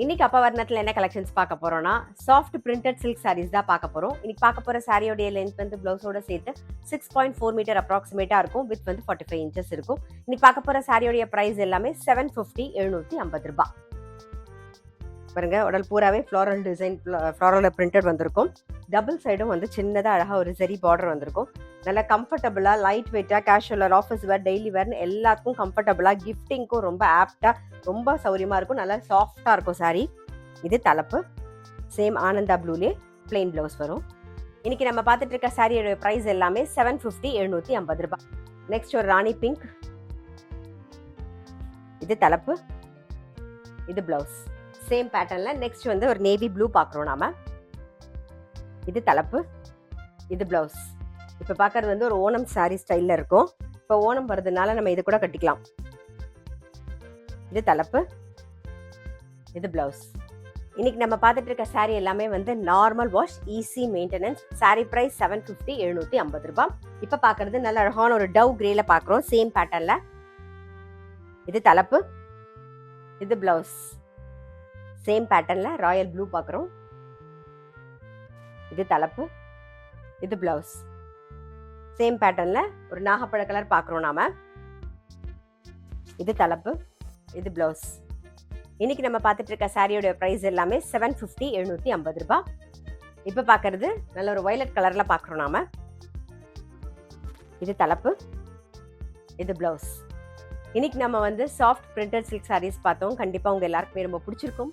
இன்னைக்கு அப்பவர்ணத்துல என்ன கலெக்ஷன்ஸ் பார்க்க போறோம்னா சாஃப்ட் பிரிண்டட் சில்க் சாரீஸ் தான் பார்க்க போறோம். இன்னைக்கு பார்க்க போற சாரியோட லென்த் வந்து பிளவுஸோட சேர்த்து 6.4 மீட்டர் அப்ராக்சிமேட்டா இருக்கும். வித் வந்து 45 இன்ச்சஸ் இருக்கும். இன்னைக்கு பார்க்க போற சாரியோட பிரைஸ் எல்லாமே 750 750 ரூபாய். பாருங்க, உடல் பூராவே ஃப்ளோரல் டிசைன், ஃப்ளோரல் பிரிண்டட் வந்திருக்கும். டபுள் சைடும் வந்து சின்னதாக அழகாக ஒரு சரி பார்டர் வந்திருக்கும். நல்லா கம்ஃபர்டபுளாக, லைட் வெயிட்டாக, கேஷுவல் ஆஃபீஸ் வேர், டெய்லி வேர்னு எல்லாத்துக்கும் கம்ஃபர்டபுளாக, கிஃப்டிங்க்கும் ரொம்ப ஆப்டாக, ரொம்ப சௌரியமாக இருக்கும். நல்லா சாஃப்டாக இருக்கும் சாரீ. இது தலைப்பு. சேம் ஆனந்தா ப்ளூலே பிளெயின் ப்ளவுஸ் வரும். இன்னைக்கு நம்ம பார்த்துட்டு இருக்க சாரியோட ப்ரைஸ் எல்லாமே 750 750 ரூபாய். நெக்ஸ்ட் ஒரு ராணி பிங்க். இது தலைப்பு, இது பிளவுஸ். சேம் பேட்டர்ன்ல நெக்ஸ்ட் வந்து ஒரு நேவி ப்ளூ பார்க்குறோம் நாம. இது தலைப்பு, இது பிளவுஸ். இப்போ பார்க்கறது வந்து ஒரு ஓணம் சாரி ஸ்டைலில் இருக்கும். இப்போ ஓணம் வருதுனால நம்ம இது கூட கட்டிக்கலாம். இது தலைப்பு, இது பிளவுஸ். இன்னைக்கு நம்ம பார்த்துட்டு இருக்க சாரி எல்லாமே வந்து normal wash, easy maintenance. Sari price 750 750 ரூபாய். இப்போ பார்க்கறது நல்ல அழகான ஒரு டவ் கிரேல பார்க்குறோம். சேம் பேட்டர்ன்ல. இது தலைப்பு, இது பிளவுஸ். சேம் பேட்டர்ன்ல ராயல் ப்ளூ பார்க்குறோம். இது தலைப்பு, இது பிளவுஸ். சேம் பேட்டர்ன்ல ஒரு நாகப்பழ கலர் பார்க்குறோம் நாம. இது தலைப்பு, இது பிளவுஸ். இன்னைக்கு நம்ம பார்த்துட்டு இருக்க சாரியோட பிரைஸ் எல்லாமே 750 750 ரூபாய். இப்போ பார்க்கறது நல்ல ஒரு வயலட் கலர்ல பார்க்குறோம் நாம. இது தலைப்பு, இது பிளவுஸ். இன்னைக்கு நம்ம வந்து சாஃப்ட் பிரிண்டட் சில்க் சாரீஸ் பார்த்தோம். கண்டிப்பாக உங்க எல்லாருக்குமே ரொம்ப பிடிச்சிருக்கும்.